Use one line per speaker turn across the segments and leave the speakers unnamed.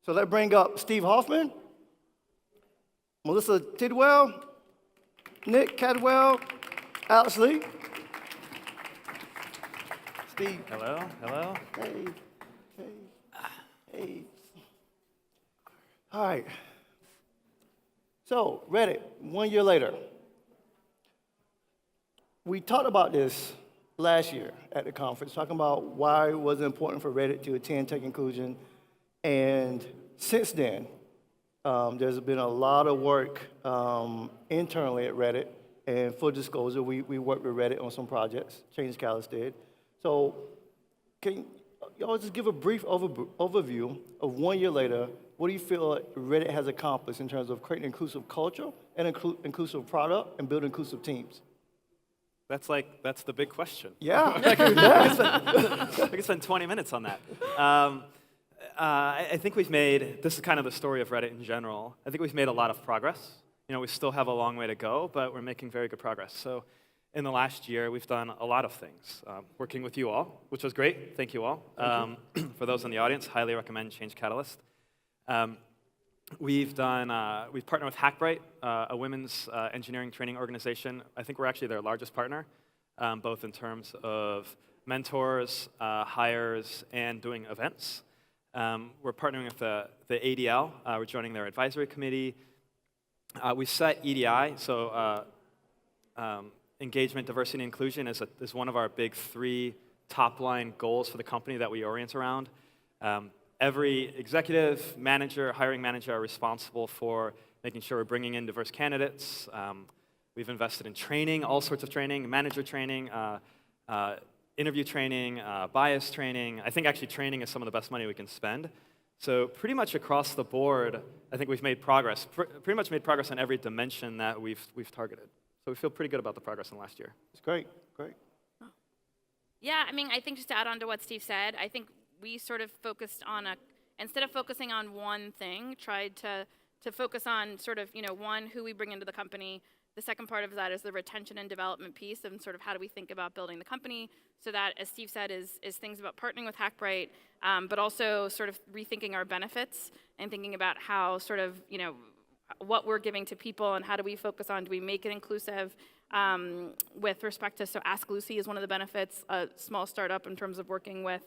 So let's bring up Steve Huffman, Melissa Tidwell, Nick Caldwell, Alex Lee. Steve.
Hello, hello.
Hey. All right. So, Reddit, 1 year later. We talked about this last year at the conference, talking about why it was important for Reddit to attend Tech Inclusion. And since then, there's been a lot of work internally at Reddit. And full disclosure, we worked with Reddit on some projects, Change Catalyst did. So can y'all just give a brief overview of 1 year later, what do you feel Reddit has accomplished in terms of creating inclusive culture and inclusive product and building inclusive teams?
That's the big question.
Yeah.
I could spend 20 minutes on that. I think we've made, this is kind of the story of Reddit in general, I think we've made a lot of progress. You know, we still have a long way to go, but we're making very good progress. So in the last year, we've done a lot of things. Working with you all, which was great. Thank you all. For those in the audience, highly recommend Change Catalyst. We've partnered with Hackbright, a women's engineering training organization. I think we're actually their largest partner, both in terms of mentors, hires, and doing events. We're partnering with the ADL. We're joining their advisory committee. We set EDI, so engagement, diversity, and inclusion is one of our big 3 top-line goals for the company that we orient around. Every executive, manager, hiring manager are responsible for making sure we're bringing in diverse candidates. We've invested in training, all sorts of training, manager training, interview training, bias training. I think actually training is some of the best money we can spend. So pretty much across the board, I think we've made progress, pretty much made progress on every dimension that we've targeted. So we feel pretty good about the progress in the last year.
It's great, great.
Yeah, I mean, I think just to add on to what Steve said, I think we sort of focused on instead of focusing on one thing, tried to focus on sort of, one, who we bring into the company. The second part of that is the retention and development piece, and sort of how do we think about building the company. So that, as Steve said, is things about partnering with Hackbright, but also sort of rethinking our benefits and thinking about how sort of, what we're giving to people and how do we focus on, do we make it inclusive with respect to, so Ask Lucy is one of the benefits, a small startup in terms of working with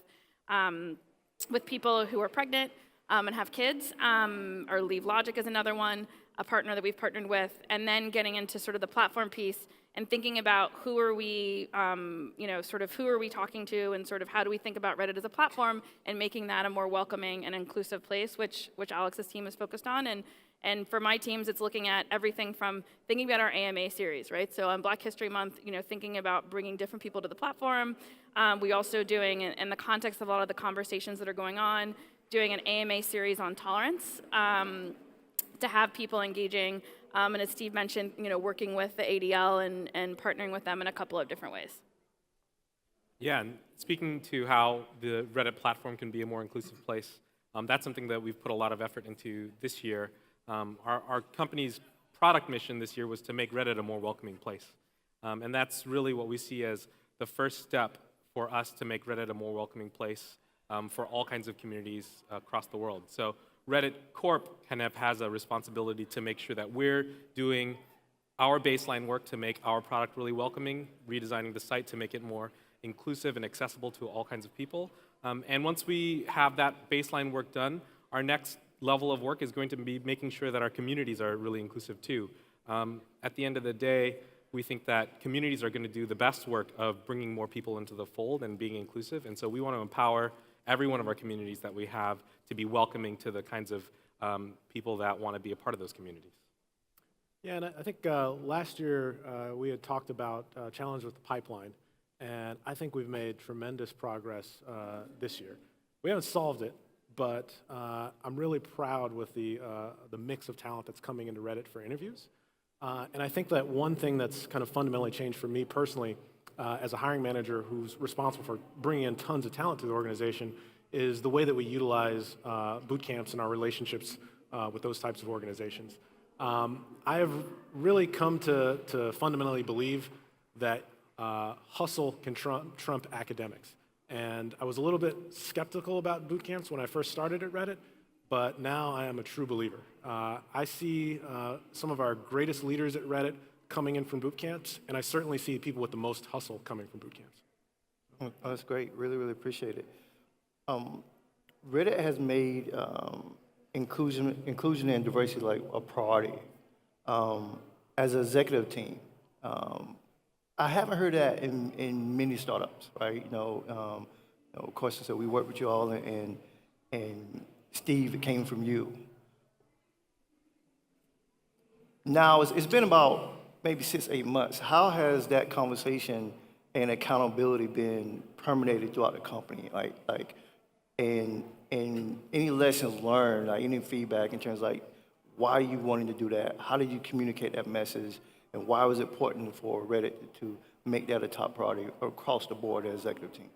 people who are pregnant and have kids, or Leave Logic is another one, a partner that we've partnered with, and then getting into sort of the platform piece and thinking about who are we, who are we talking to, and sort of how do we think about Reddit as a platform and making that a more welcoming and inclusive place, which Alex's team is focused on. And for my teams, it's looking at everything from thinking about our AMA series, right? So on Black History Month, thinking about bringing different people to the platform. We also doing, in the context of a lot of the conversations that are going on, doing an AMA series on tolerance to have people engaging. And as Steve mentioned, working with the ADL and partnering with them in a couple of different ways.
Yeah, and speaking to how the Reddit platform can be a more inclusive place, that's something that we've put a lot of effort into this year. Our company's product mission this year was to make Reddit a more welcoming place. And that's really what we see as the first step for us to make Reddit a more welcoming place for all kinds of communities across the world. So Reddit Corp kind of has a responsibility to make sure that we're doing our baseline work to make our product really welcoming, redesigning the site to make it more inclusive and accessible to all kinds of people. And once we have that baseline work done, our next level of work is going to be making sure that our communities are really inclusive too. At the end of the day, we think that communities are going to do the best work of bringing more people into the fold and being inclusive, and so we want to empower every one of our communities that we have to be welcoming to the kinds of people that want to be a part of those communities.
Yeah, and I think last year we had talked about challenge with the pipeline, and I think we've made tremendous progress this year. We haven't solved it, but I'm really proud with the mix of talent that's coming into Reddit for interviews. And I think that one thing that's kind of fundamentally changed for me personally as a hiring manager who's responsible for bringing in tons of talent to the organization is the way that we utilize boot camps and our relationships with those types of organizations. I have really come to fundamentally believe that hustle can trump academics. And I was a little bit skeptical about boot camps when I first started at Reddit, but now I am a true believer. I see some of our greatest leaders at Reddit coming in from boot camps, and I certainly see people with the most hustle coming from boot camps.
Oh, that's great. Really, really appreciate it. Reddit has made inclusion and diversity like a priority. As an executive team, I haven't heard that in many startups, right? Of course, so we work with you all, and Steve, it came from you. Now, it's been about maybe 6-8 months. How has that conversation and accountability been permeated throughout the company? And any lessons learned, like any feedback in terms of like why you wanting to do that? How did you communicate that message? And why was it important for Reddit to make that a top priority across the board as executive team?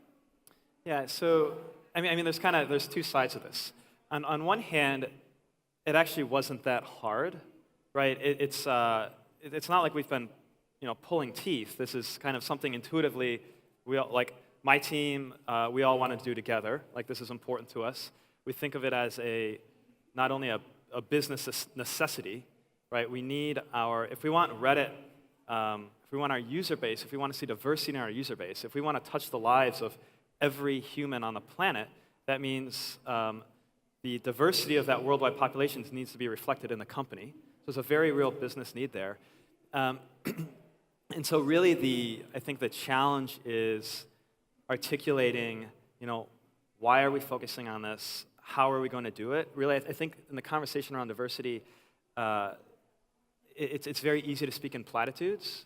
Yeah, so I mean, there's two sides of this. On one hand, it actually wasn't that hard, right? It's not like we've been, pulling teeth. This is kind of something intuitively we all, like my team, we all want to do together. Like this is important to us. We think of it as not only a business necessity, right? We need if we want Reddit, if we want our user base, if we want to see diversity in our user base, if we want to touch the lives of every human on the planet, that means the diversity of that worldwide population needs to be reflected in the company. So there's a very real business need there. And so really I think the challenge is articulating, why are we focusing on this? How are we going to do it? Really, I think in the conversation around diversity, it's very easy to speak in platitudes,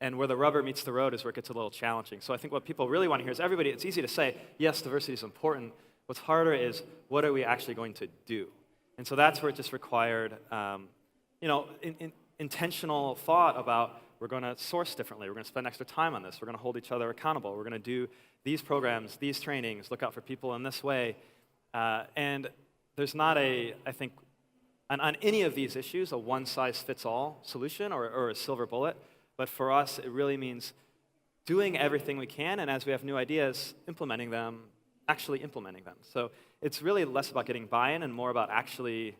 and where the rubber meets the road is where it gets a little challenging. So I think what people really want to hear is it's easy to say, yes, diversity is important. What's harder is, what are we actually going to do? And so that's where it just required, intentional thought about, we're going to source differently, we're going to spend extra time on this, we're going to hold each other accountable, we're going to do these programs, these trainings, look out for people in this way. And there's not I think, on any of these issues, a one-size-fits-all solution or a silver bullet. But for us, it really means doing everything we can, and as we have new ideas, actually implementing them. So it's really less about getting buy-in and more about actually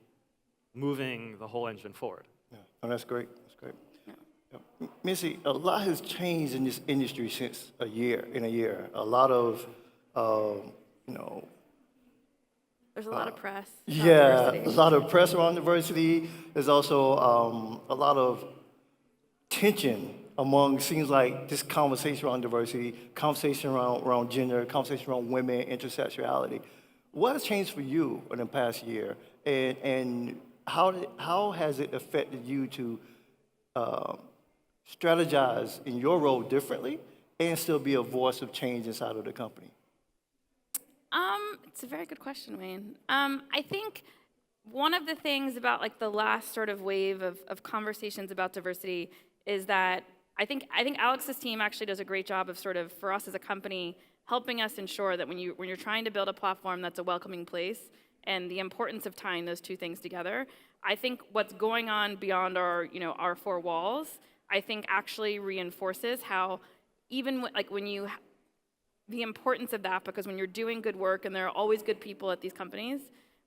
moving the whole engine forward.
Yeah, oh, that's great. That's great. Yeah. Missy, a lot has changed in this industry since a year. A lot of,
There's a lot of press.
Yeah,
diversity.
a lot of press around diversity. There's also a lot of tension seems like this conversation around diversity, conversation around gender, conversation around women, intersectionality. What has changed for you in the past year, and how has it affected you to strategize in your role differently and still be a voice of change inside of the company?
It's a very good question, Wayne. I think one of the things about like the last sort of wave of conversations about diversity is that I think Alex's team actually does a great job of sort of, for us as a company, helping us ensure that when you're trying to build a platform that's a welcoming place, and the importance of tying those two things together, I think what's going on beyond our four walls, I think actually reinforces how even the importance of that, because when you're doing good work, and there are always good people at these companies,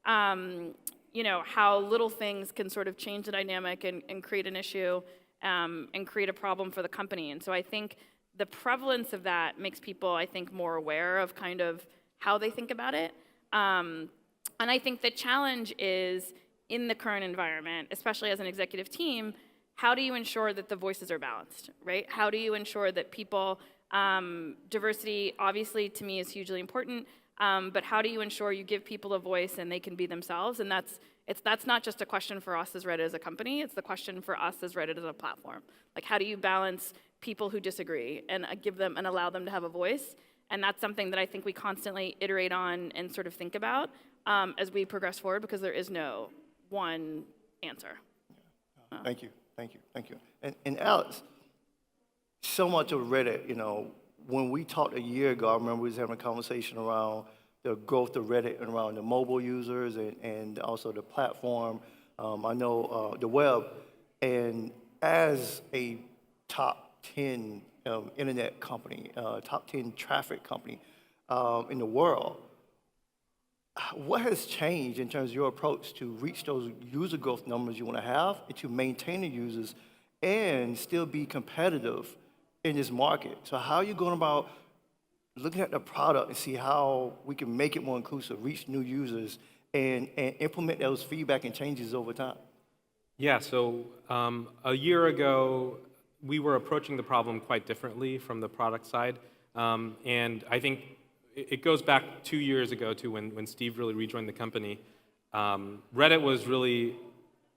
how little things can sort of change the dynamic and create an issue and create a problem for the company. And so I think the prevalence of that makes people, I think, more aware of kind of how they think about it. And I think the challenge is, in the current environment, especially as an executive team, how do you ensure that the voices are balanced, right? How do you ensure that people, diversity, obviously, to me, is hugely important, but how do you ensure you give people a voice and they can be themselves? And that's not just a question for us as Reddit as a company, it's the question for us as Reddit as a platform. Like, how do you balance people who disagree and give them and allow them to have a voice? And that's something that I think we constantly iterate on and sort of think about as we progress forward, because there is no one answer.
Thank you. And Alex, so much of Reddit, when we talked a year ago, I remember we was having a conversation around the growth of Reddit and around the mobile users and also the platform. I know the web, and as a top 10 internet company, top 10 traffic company in the world, what has changed in terms of your approach to reach those user growth numbers you want to have and to maintain the users and still be competitive in this market? So how are you going about looking at the product and see how we can make it more inclusive, reach new users, and implement those feedback and changes over time?
Yeah, so a year ago, we were approaching the problem quite differently from the product side. And I think it goes back 2 years ago to when Steve really rejoined the company. Reddit was really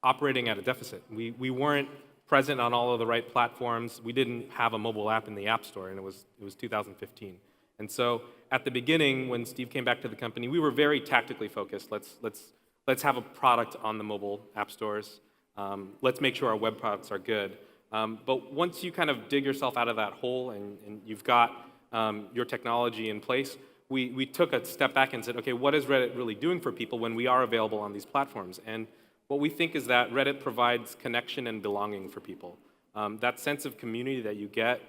operating at a deficit. We weren't present on all of the right platforms. We didn't have a mobile app in the App Store, and it was 2015. And so at the beginning, when Steve came back to the company, we were very tactically focused. Let's have a product on the mobile app stores. Let's make sure our web products are good. But once you kind of dig yourself out of that hole and you've got your technology in place, we took a step back and said, okay, what is Reddit really doing for people when we are available on these platforms? And what we think is that Reddit provides connection and belonging for people. That sense of community that you get,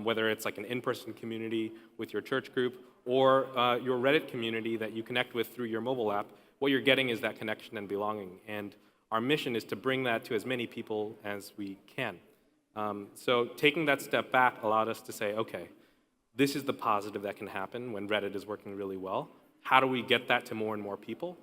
whether it's like an in-person community with your church group or your Reddit community that you connect with through your mobile app, what you're getting is that connection and belonging. And our mission is to bring that to as many people as we can. So taking that step back allowed us to say, okay, this is the positive that can happen when Reddit is working really well. How do we get that to more and more people?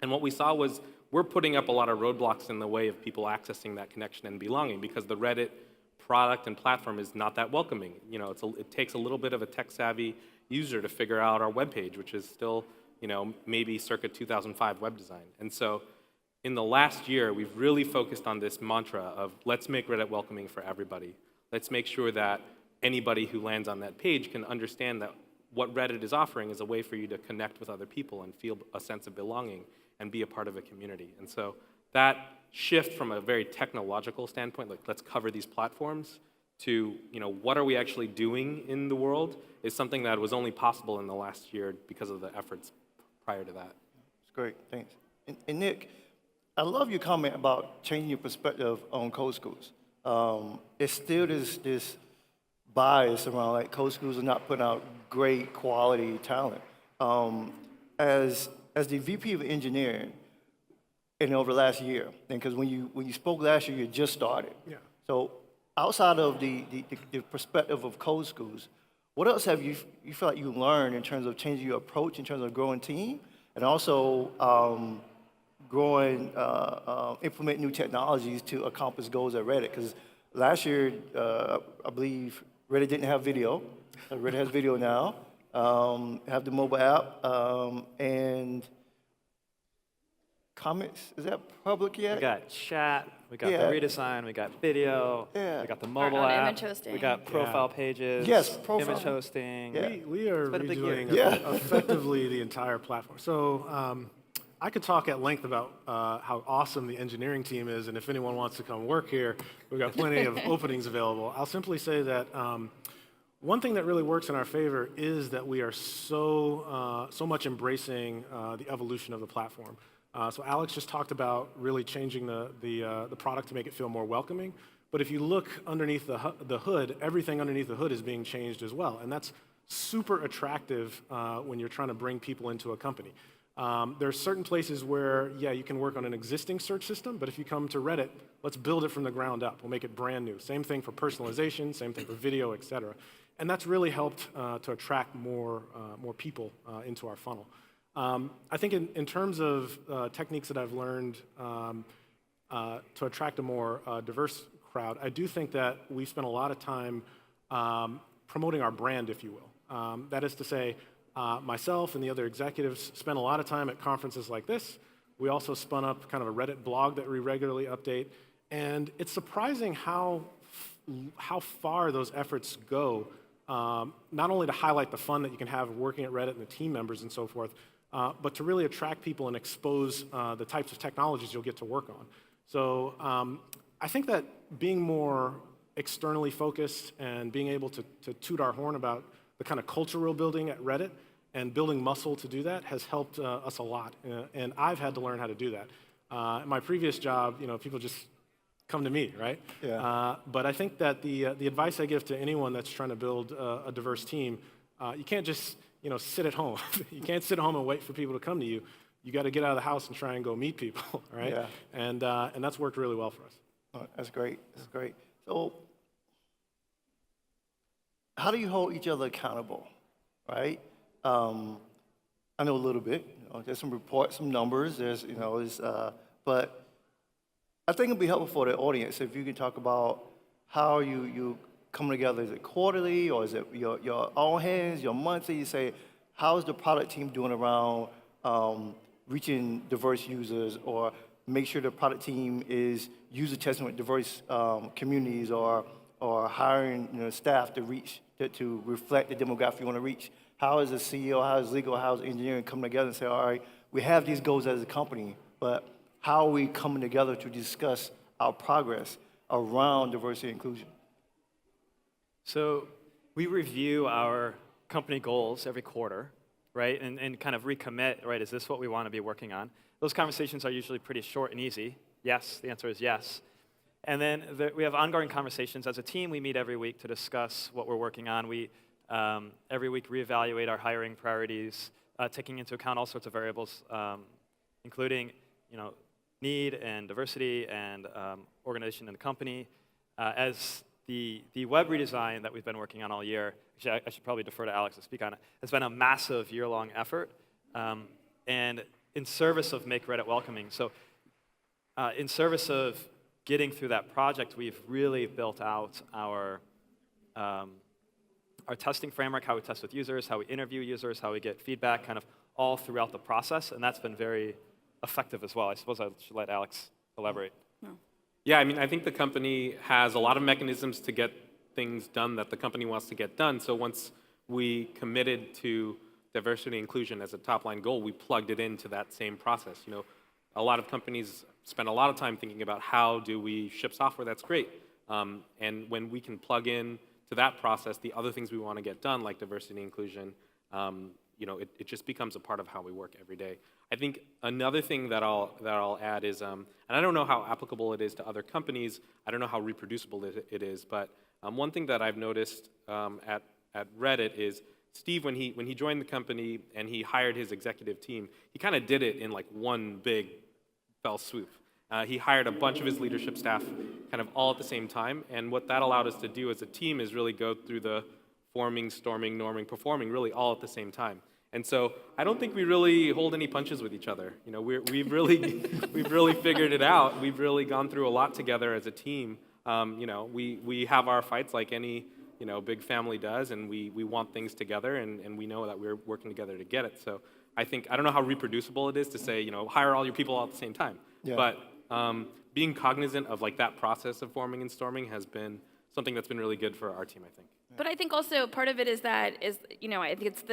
And what we saw was we're putting up a lot of roadblocks in the way of people accessing that connection and belonging because the Reddit product and platform is not that welcoming. You know, it takes a little bit of a tech-savvy user to figure out our web page, which is still, you know, maybe circa 2005 web design. And so in the last year, we've really focused on this mantra of let's make Reddit welcoming for everybody. Let's make sure that anybody who lands on that page can understand that what Reddit is offering is a way for you to connect with other people and feel a sense of belonging and be a part of a community. And so that shift from a very technological standpoint, like let's cover these platforms, to, you know, what are we actually doing in the world is something that was only possible in the last year because of the efforts prior to that.
That's great, thanks. And Nick, I love your comment about changing your perspective on code schools. It's still this bias around like code schools are not putting out great quality talent. As the VP of engineering, and over the last year, and because when you spoke last year, you just started.
Yeah.
So outside of the perspective of code schools, what else have you feel like you learned in terms of changing your approach, in terms of growing team, and also implement new technologies to accomplish goals at Reddit? Because last year, I believe Reddit didn't have video. Reddit has video now. Have the mobile app and comments. Is that public yet?
We got chat, we got
Yeah.
the redesign, we got video,
Yeah.
we got the
Our
mobile
own
app,
image hosting.
we got profile pages,
Yes, profile.
image hosting.
Yeah.
We are
been a big year.
redoing
Yeah.
effectively the entire platform. So I could talk at length about how awesome the engineering team is, and if anyone wants to come work here, we've got plenty of openings available. I'll simply say that one thing that really works in our favor is that we are so much embracing the evolution of the platform. So Alex just talked about really changing the product to make it feel more welcoming. But if you look underneath the hood, everything underneath the hood is being changed as well. And that's super attractive when you're trying to bring people into a company. There are certain places where, yeah, you can work on an existing search system, but if you come to Reddit, let's build it from the ground up. We'll make it brand new. Same thing for personalization, same thing for video, et cetera. And that's really helped to attract more people into our funnel. I think in terms of techniques that I've learned to attract a more diverse crowd, I do think that we spent a lot of time promoting our brand, if you will. That is to say, myself and the other executives spent a lot of time at conferences like this. We also spun up kind of a Reddit blog that we regularly update. And it's surprising how far those efforts go, not only to highlight the fun that you can have working at Reddit and the team members and so forth, but to really attract people and expose the types of technologies you'll get to work on. So I think that being more externally focused and being able to toot our horn about the kind of culture we're building at Reddit and building muscle to do that has helped us a lot. And I've had to learn how to do that. In my previous job, you know, people just come to me, right?
Yeah.
But I think that the advice I give to anyone that's trying to build a diverse team, you can't just sit at home. You can't sit at home and wait for people to come to you. You got to get out of the house and try and go meet people, all right?
Yeah.
And that's worked really well for us.
Oh, that's great. That's great. So, how do you hold each other accountable, right? I know a little bit. There's some reports, some numbers. But I think it'd be helpful for the audience if you can talk about how you come together. Is it quarterly, or is it your all hands, your monthly? You say, how is the product team doing around reaching diverse users, or make sure the product team is user testing with diverse communities, or hiring staff to reflect the demographic you want to reach? How is the CEO, how is legal, how is engineering come together and say, all right, we have these goals as a company, but how are we coming together to discuss our progress around diversity and inclusion?
So we review our company goals every quarter, right, and kind of recommit, right, is this what we want to be working on? Those conversations are usually pretty short and easy. Yes, the answer is yes. And then we have ongoing conversations. As a team, we meet every week to discuss what we're working on. We every week reevaluate our hiring priorities, taking into account all sorts of variables, including need and diversity and organization in the company. As the web redesign that we've been working on all year, actually I should probably defer to Alex to speak on it, has been a massive year-long effort, and in service of Make Reddit Welcoming. So in service of getting through that project, we've really built out our testing framework, how we test with users, how we interview users, how we get feedback, kind of all throughout the process, and that's been very effective as well. I suppose I should let Alex elaborate.
Yeah, I mean, I think the company has a lot of mechanisms to get things done that the company wants to get done. So once we committed to diversity and inclusion as a top-line goal, we plugged it into that same process. A lot of companies spend a lot of time thinking about how do we ship software that's great. And when we can plug in to that process the other things we want to get done, like diversity and inclusion, it just becomes a part of how we work every day. I think another thing that I'll add is, and I don't know how applicable it is to other companies, I don't know how reproducible it is, but one thing that I've noticed at Reddit is Steve, when he joined the company and he hired his executive team, he kind of did it in like one big fell swoop. He hired a bunch of his leadership staff kind of all at the same time, and what that allowed us to do as a team is really go through the forming, storming, norming, performing really all at the same time. And so I don't think we really hold any punches with each other. We've really figured it out. We've really gone through a lot together as a team. We have our fights like any big family does, and we want things together, and we know that we're working together to get it. So I don't know how reproducible it is to say hire all your people all at the same time. Yeah. But being cognizant of like that process of forming and storming has been something that's been really good for our team, I think.
But I think also part of it is I think it's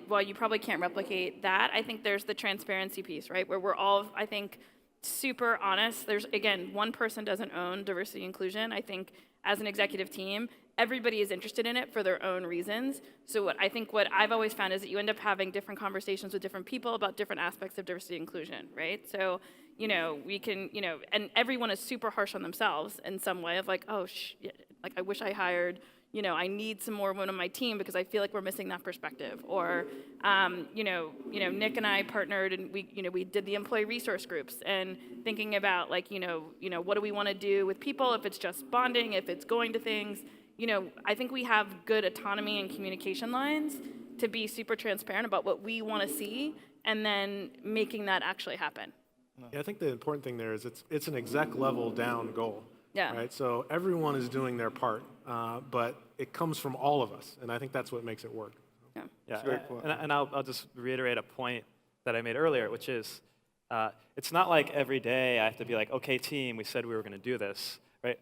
while you probably can't replicate that, I think there's the transparency piece, right? Where we're all, I think, super honest. There's, again, one person doesn't own diversity and inclusion. I think as an executive team, everybody is interested in it for their own reasons. So what I've always found is that you end up having different conversations with different people about different aspects of diversity and inclusion, right? So, we can, and everyone is super harsh on themselves in some way of like, oh, like I wish I hired, I need some more women on my team because I feel like we're missing that perspective. Or, Nick and I partnered and we did the employee resource groups and thinking about like, what do we want to do with people if it's just bonding, if it's going to things. I think we have good autonomy and communication lines to be super transparent about what we want to see and then making that actually happen.
Yeah, I think the important thing there is it's an exec level down goal.
Yeah.
Right. So everyone is doing their part, but it comes from all of us, and I think that's what makes it work.
Yeah.
Yeah. And I'll just reiterate a point that I made earlier, which is it's not like every day I have to be like, okay, team, we said we were going to do this, right?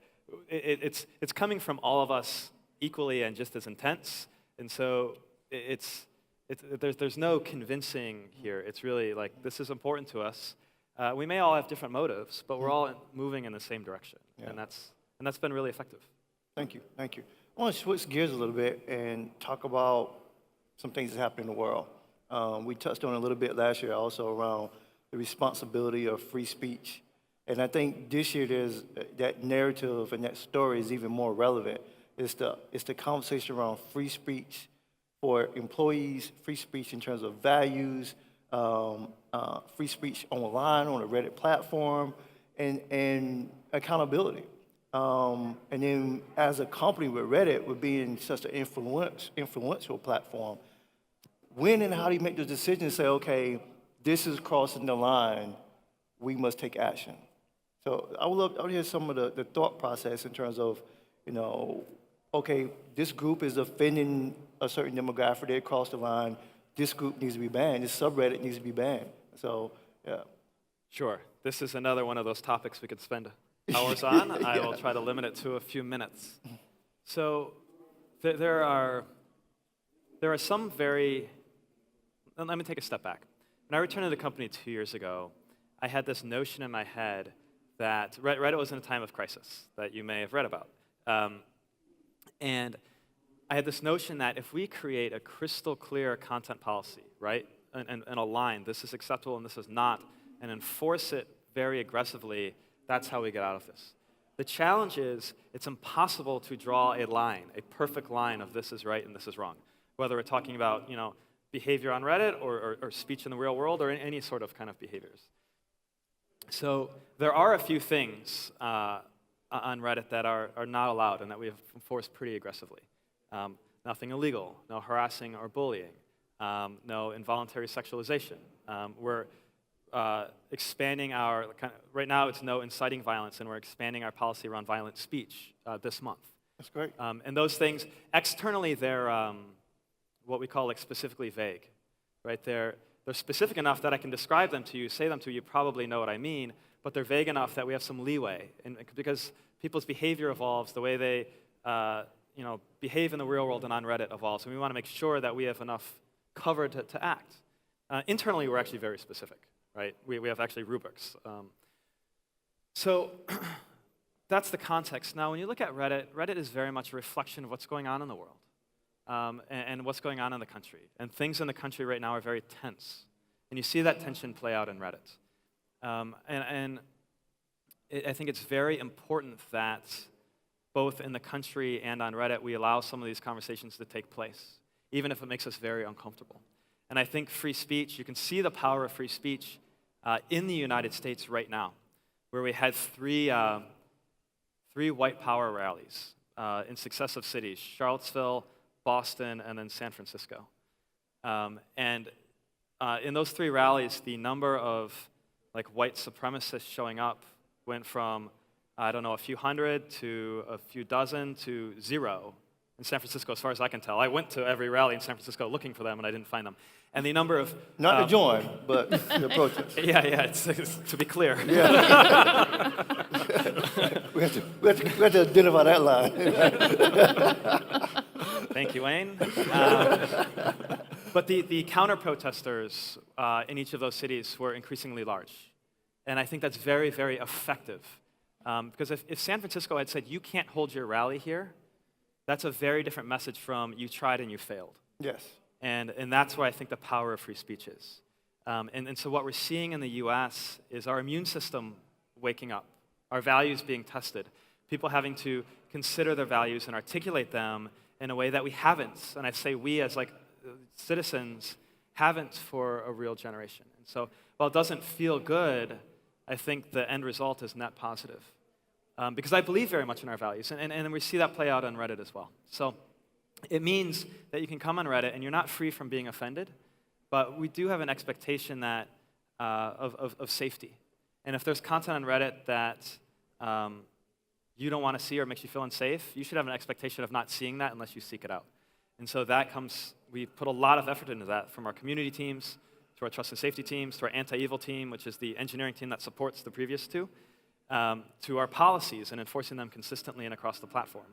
It's coming from all of us equally and just as intense, and so there's no convincing here. It's really like this is important to us. We may all have different motives, but we're all moving in the same direction, and that's been really effective.
Thank you. I want to switch gears a little bit and talk about some things that happen in the world. We touched on it a little bit last year also around the responsibility of free speech. And I think this year there's that narrative and that story is even more relevant. It's the conversation around free speech for employees, free speech in terms of values, free speech online on the Reddit platform, and accountability. And then as a company with Reddit, with being such an influential platform, when and how do you make those decisions and say, okay, this is crossing the line, we must take action? So I would hear some of the thought process in terms of, okay, this group is offending a certain demographic, they crossed the line, this group needs to be banned, this subreddit needs to be banned. So, yeah.
Sure. This is another one of those topics we could spend hours on. I will try to limit it to a few minutes. So there are some very, let me take a step back. When I returned to the company 2 years ago, I had this notion in my head that Reddit was in a time of crisis that you may have read about. And I had this notion that if we create a crystal clear content policy, right, and a line, this is acceptable and this is not, and enforce it very aggressively, that's how we get out of this. The challenge is it's impossible to draw a line, a perfect line of this is right and this is wrong, whether we're talking about behavior on Reddit or speech in the real world or any sort of kind of behaviors. So there are a few things on Reddit that are not allowed and that we have enforced pretty aggressively. Nothing illegal, no harassing or bullying, no involuntary sexualization. We're expanding our, right now it's no inciting violence, and we're expanding our policy around violent speech this month.
That's great.
And those things, externally, they're what we call specifically vague, right? They're specific enough that I can describe them to you, say them to you, you probably know what I mean, but they're vague enough that we have some leeway. And because people's behavior evolves, the way they behave in the real world and on Reddit evolves, and we want to make sure that we have enough cover to act. Internally, we're actually very specific, right? We have actually rubrics. So that's the context. Now, when you look at Reddit, Reddit is very much a reflection of what's going on in the world and what's going on in the country. And things in the country right now are very tense. And you see that tension play out in Reddit. I think it's very important that both in the country and on Reddit, we allow some of these conversations to take place, even if it makes us very uncomfortable. And I think free speech, you can see the power of free speech in the United States right now, where we had three white power rallies in successive cities, Charlottesville, Boston, and then San Francisco. In those three rallies, the number of white supremacists showing up went from, a few hundred to a few dozen to 0 in San Francisco, as far as I can tell. I went to every rally in San Francisco looking for them, and I didn't find them. And the number of...
Not to join, but the protest.
Yeah, it's to be clear.
Yeah. we have to identify that line.
Thank you, Wayne. But the counter-protesters in each of those cities were increasingly large. And I think that's very, very effective. Because if San Francisco had said, you can't hold your rally here, that's a very different message from you tried and you failed.
Yes.
And that's where I think the power of free speech is. And so what we're seeing in the US is our immune system waking up, our values being tested, people having to consider their values and articulate them in a way that we haven't. And I say we as citizens haven't for a real generation. And so while it doesn't feel good, I think the end result is net positive. Because I believe very much in our values, and we see that play out on Reddit as well. So it means that you can come on Reddit and you're not free from being offended, but we do have an expectation that of safety. And if there's content on Reddit that you don't want to see or makes you feel unsafe, you should have an expectation of not seeing that unless you seek it out. And so we put a lot of effort into that, from our community teams to our trust and safety teams, to our anti-evil team, which is the engineering team that supports the previous two, to our policies and enforcing them consistently and across the platform.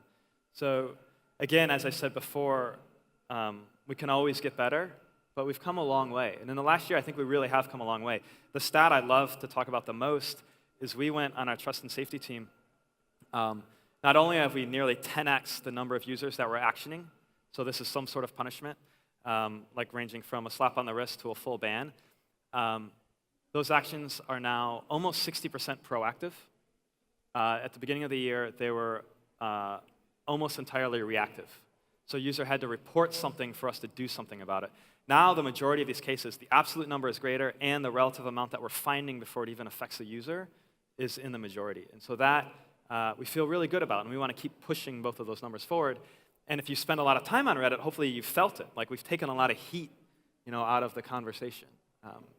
So again, as I said before, we can always get better, but we've come a long way. And in the last year, I think we really have come a long way. The stat I love to talk about the most is we went on our trust and safety team. Not only have we nearly 10x the number of users that we're actioning, so this is some sort of punishment, ranging from a slap on the wrist to a full ban. Those actions are now almost 60% proactive. At the beginning of the year, they were almost entirely reactive. So a user had to report something for us to do something about it. Now the majority of these cases, the absolute number is greater, and the relative amount that we're finding before it even affects the user is in the majority. And so that we feel really good about, and we want to keep pushing both of those numbers forward. And if you spend a lot of time on Reddit, hopefully you felt it. Like we've taken a lot of heat, out of the conversation,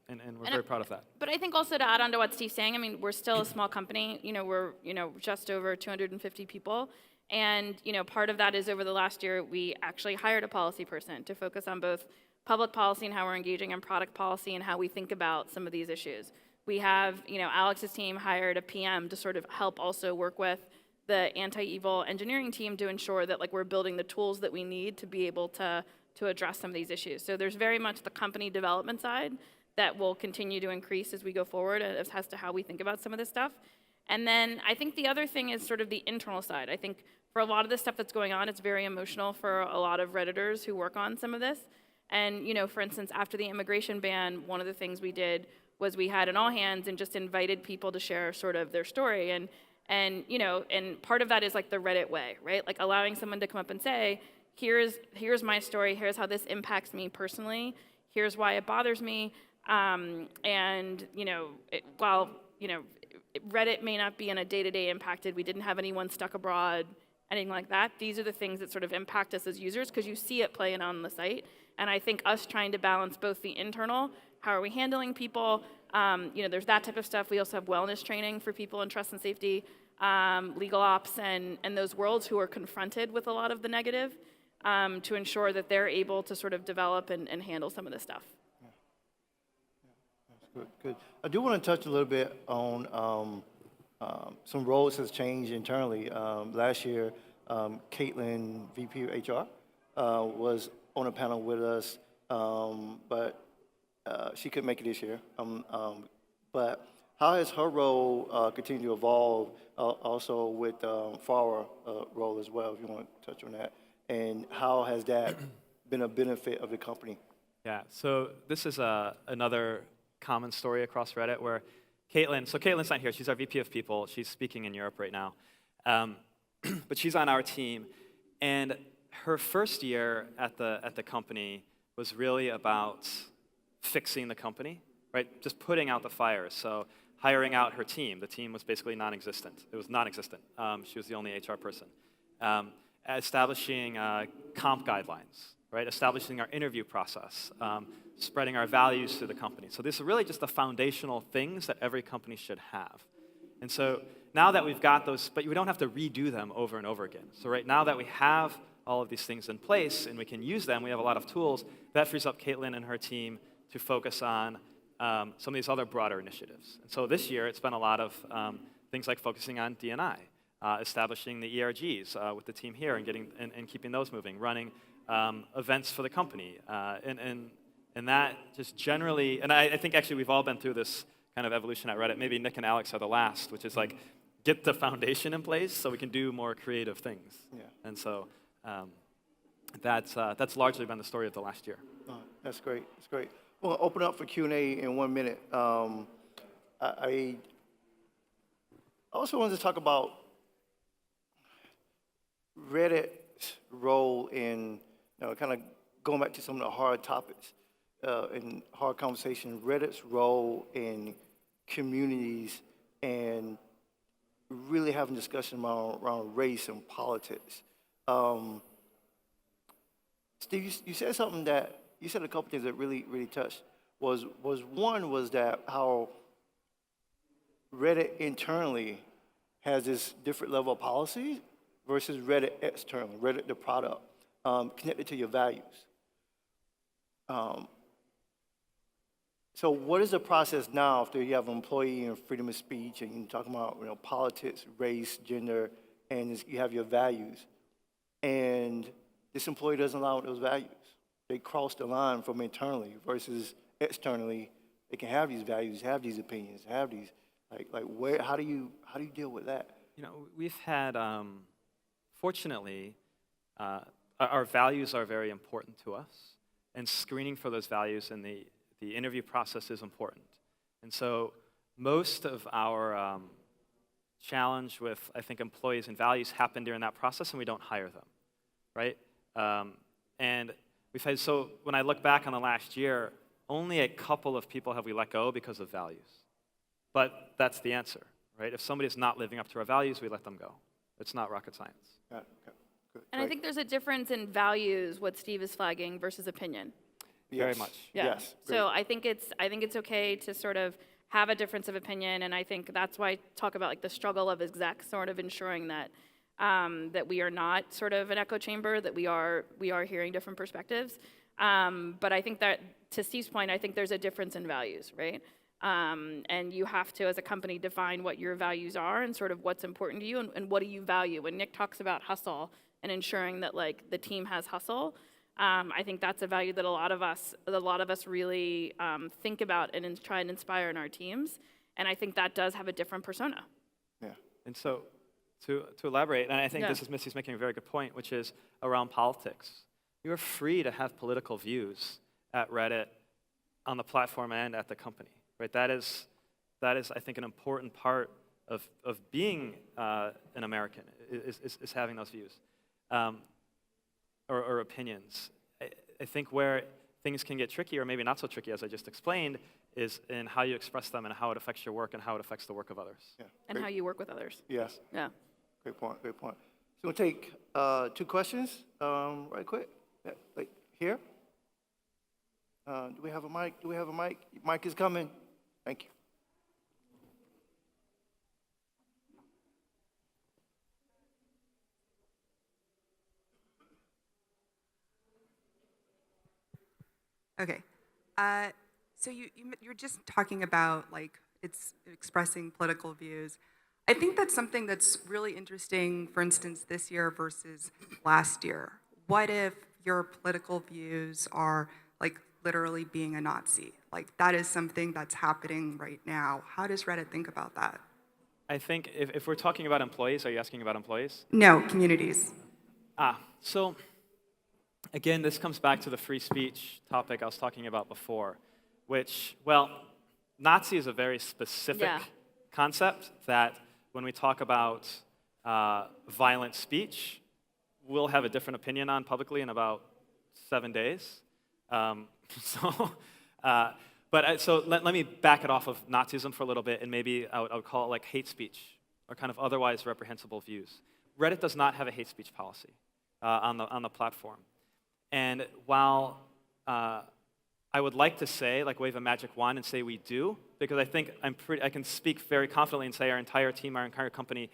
and we're very proud of that.
But I think also to add on to what Steve's saying, I mean, we're still a small company. We're just over 250 people. And part of that is over the last year, we actually hired a policy person to focus on both public policy and how we're engaging in product policy and how we think about some of these issues. We have, Alex's team hired a PM to sort of help also work with the anti-evil engineering team to ensure that we're building the tools that we need to be able to address some of these issues. So there's very much the company development side that will continue to increase as we go forward as to how we think about some of this stuff. And then I think the other thing is sort of the internal side. I think for a lot of the stuff that's going on, it's very emotional for a lot of Redditors who work on some of this. And, for instance, after the immigration ban, one of the things we did was we had an all hands and just invited people to share sort of their story. And part of that is the Reddit way, right? Allowing someone to come up and say, here's my story, here's how this impacts me personally, here's why it bothers me. While Reddit may not be in a day-to-day impacted, we didn't have anyone stuck abroad, anything like that. These are the things that sort of impact us as users because you see it playing on the site. And I think us trying to balance both the internal, how are we handling people, there's that type of stuff. We also have wellness training for people in trust and safety, legal ops, and those worlds who are confronted with a lot of the negative to ensure that they're able to sort of develop and handle some of this stuff.
Good. I do want to touch a little bit on some roles has changed internally. Last year, Caitlin, VP of HR, was on a panel with us, but she couldn't make it this year. But how has her role continued to evolve also with Farah's role as well, if you want to touch on that? And how has that been a benefit of the company?
Yeah, so this is another common story across Reddit where Caitlin's not here, she's our VP of People, she's speaking in Europe right now, but she's on our team, and her first year at the company was really about fixing the company, right? Just putting out the fires, so hiring out her team. The team was basically non-existent. It was non-existent. She was the only HR person. Establishing comp guidelines, right? Establishing our interview process, spreading our values through the company. So these are really just the foundational things that every company should have. And so now that we've got those, but we don't have to redo them over and over again. So right now that we have all of these things in place and we can use them, we have a lot of tools, that frees up Caitlin and her team to focus on some of these other broader initiatives. And so this year it's been a lot of things like focusing on D&I, establishing the ERGs with the team here and keeping those moving, running events for the company, and that just generally, and I think actually we've all been through this kind of evolution at Reddit. Maybe Nick and Alex are the last, which is get the foundation in place so we can do more creative things. Yeah. And so that's largely been the story of the last year.
Oh, that's great. That's great. We'll open up for Q&A in 1 minute. I also wanted to talk about Reddit's role in, kind of going back to some of the hard topics and hard conversations, Reddit's role in communities and really having discussion around race and politics. Steve, you said something that, you said a couple things that really, really touched. One was that how Reddit internally has this different level of policy versus Reddit externally, Reddit the product, connected to your values. So what is the process now after you have employee and freedom of speech and you're talking about politics, race, gender, and you have your values, and this employee doesn't allow those values? They cross the line from internally versus externally. They can have these values, have these opinions, have these where. How do you deal with that?
We've had, fortunately, our values are very important to us, and screening for those values in the interview process is important. And so most of our challenge with, I think, employees and values happen during that process, and we don't hire them, right? And we've had, so when I look back on the last year, only a couple of people have we let go because of values. But that's the answer, right? If somebody's not living up to our values, we let them go. It's not rocket science.
Yeah, okay, good,
And I
great.
think there's a difference in values, what Steve is flagging, versus opinion.
Very
Yes.
much.
Yeah.
Yes, great.
So I think it's okay to sort of have a difference of opinion, and I think that's why I talk about like the struggle of execs, sort of ensuring that that we are not sort of an echo chamber, that we are hearing different perspectives. But I think that, to Steve's point, I think there's a difference in values, right? And you have to, as a company, define what your values are and sort of what's important to you and what do you value. When Nick talks about hustle and ensuring that like the team has hustle, I think that's a value that a lot of us really think about and try and inspire in our teams. And I think that does have a different persona.
Yeah.
And so, to elaborate, and I think
Yeah.
this is Missy's making a very good point, which is around politics. You are free to have political views at Reddit, on the platform, and at the company. Right? That is, I think, an important part of being an American, is having those views or opinions. I think where things can get tricky, or maybe not so tricky, as I just explained, is in how you express them and how it affects your work and how it affects the work of others.
Yeah.
And
great.
how you work with others.
Yes.
Yeah.
Great point, great point. So we'll take 2 questions right quick. Yeah, like here. Do we have a mic? Do we have a mic? Mic is coming. Thank you.
Okay. So you're just talking about like it's expressing political views. I think that's something that's really interesting, for instance, this year versus last year. What if your political views are like literally being a Nazi? Like that is something that's happening right now. How does Reddit think about that?
I think if we're talking about employees, are you asking about employees?
No, communities.
So again, this comes back to the free speech topic I was talking about before, which, well, Nazi is a very specific
Yeah.
concept that when we talk about violent speech, we'll have a different opinion on publicly in about 7 days. So let me back it off of Nazism for a little bit, and maybe I would call it like hate speech or kind of otherwise reprehensible views. Reddit does not have a hate speech policy on the platform. And while I would like to say, like wave a magic wand and say we do, because I think I can speak very confidently and say our entire team, our entire company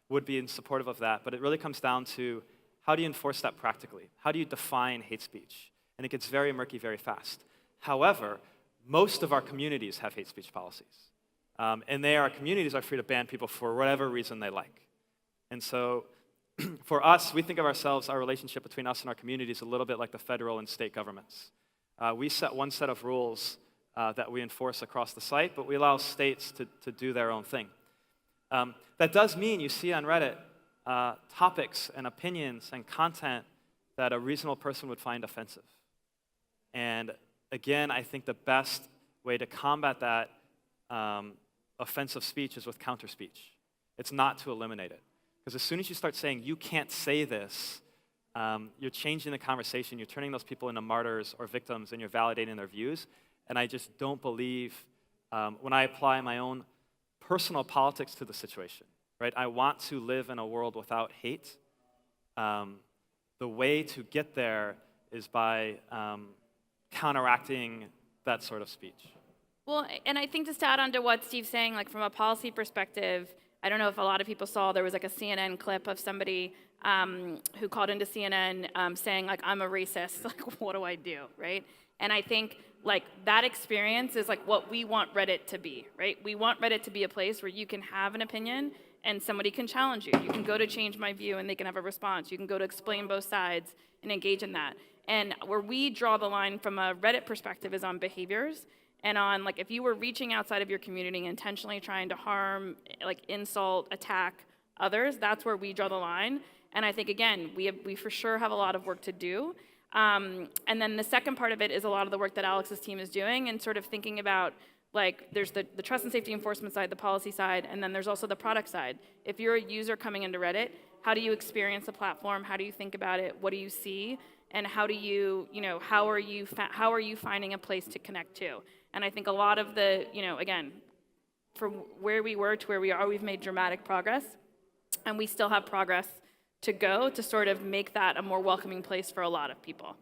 would be supportive of that. But it really comes down to how do you enforce that practically? How do you define hate speech? And it gets very murky very fast. However, most of our communities have hate speech policies. And our communities are free to ban people for whatever reason they like. And so for us, we think of ourselves, our relationship between us and our communities, a little bit like the federal and state governments. We set one set of rules that we enforce across the site, but we allow states to do their own thing. That does mean you see on Reddit topics and opinions and content that a reasonable person would find offensive. And again, I think the best way to combat that offensive speech is with counter speech. It's not to eliminate it. Because as soon as you start saying, you can't say this, you're changing the conversation, you're turning those people into martyrs or victims, and you're validating their views. And I just don't believe, when I apply my own personal politics to the situation, right? I want to live in a world without hate. The way to get there is by counteracting that sort of speech.
Well, and I think just to add on to what Steve's saying, like from a policy perspective, I don't know if a lot of people saw, there was like a CNN clip of somebody who called into CNN saying like, I'm a racist, like what do I do, right? And I think like that experience is like what we want Reddit to be, right? We want Reddit to be a place where you can have an opinion and somebody can challenge you. You can go to change my view and they can have a response. You can go to explain both sides and engage in that. And where we draw the line from a Reddit perspective is on behaviors and on like if you were reaching outside of your community intentionally trying to harm, like insult, attack others, that's where we draw the line. And I think again, we for sure have a lot of work to do. And then the second part of it is a lot of the work that Alex's team is doing and sort of thinking about like there's the trust and safety enforcement side, the policy side, and then there's also the product side. If you're a user coming into Reddit, how do you experience the platform? How do you think about it? What do you see? And how do you, how are you finding a place to connect to? And I think a lot of the, again, from where we were to where we are, we've made dramatic progress, and we still have progress to go to sort of make that a more welcoming place for a lot of people.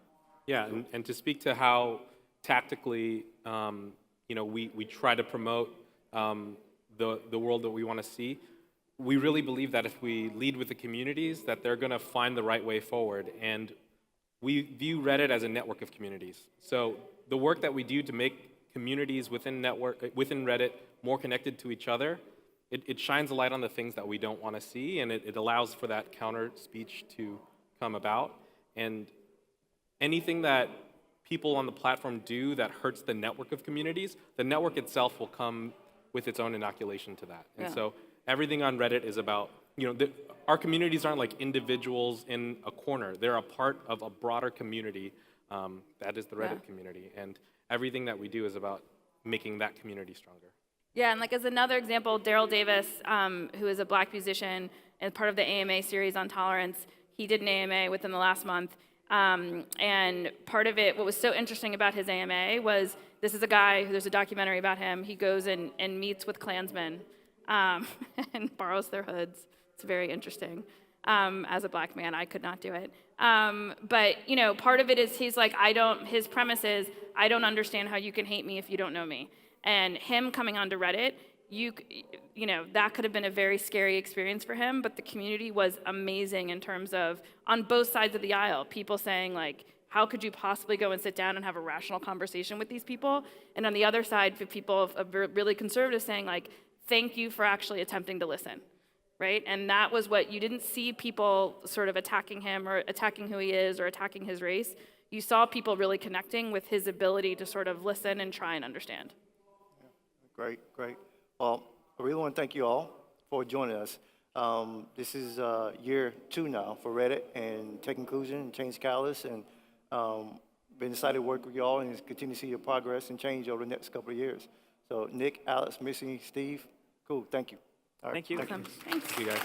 Yeah, and to speak to how tactically, we try to promote the world that we want to see, we really believe that if we lead with the communities, that they're going to find the right way forward. And we view Reddit as a network of communities. So the work that we do to make communities within Reddit more connected to each other, it shines a light on the things that we don't want to see, and it allows for that counter speech to come about. And anything that people on the platform do that hurts the network of communities, the network itself will come with its own inoculation to that. And so everything on Reddit is about, our communities aren't like individuals in a corner. They're a part of a broader community that is the Reddit community. And everything that we do is about making that community stronger.
Yeah, and like as another example, Darrell Davis, who is a Black musician and part of the AMA series on tolerance, he did an AMA within the last month. And part of it, what was so interesting about his AMA was this is a guy, there's a documentary about him, he goes and meets with Klansmen and borrows their hoods. It's very interesting. As a Black man, I could not do it. But, part of it is his premise is, I don't understand how you can hate me if you don't know me. And him coming onto Reddit, that could have been a very scary experience for him, but the community was amazing in terms of, on both sides of the aisle, people saying, like, how could you possibly go and sit down and have a rational conversation with these people? And on the other side, for people really conservative saying, like, thank you for actually attempting to listen, right? And that was what, you didn't see people sort of attacking him or attacking who he is or attacking his race. You saw people really connecting with his ability to sort of listen and try and understand.
Great. Well, I really want to thank you all for joining us. This is year 2 now for Reddit and Take Inclusion and Change Catalyst, and been excited to work with you all and continue to see your progress and change over the next couple of years. So Nick, Alex, Missy, Steve, cool, thank you. All right,
Thank you.
Awesome. Thanks.
Thank you, guys.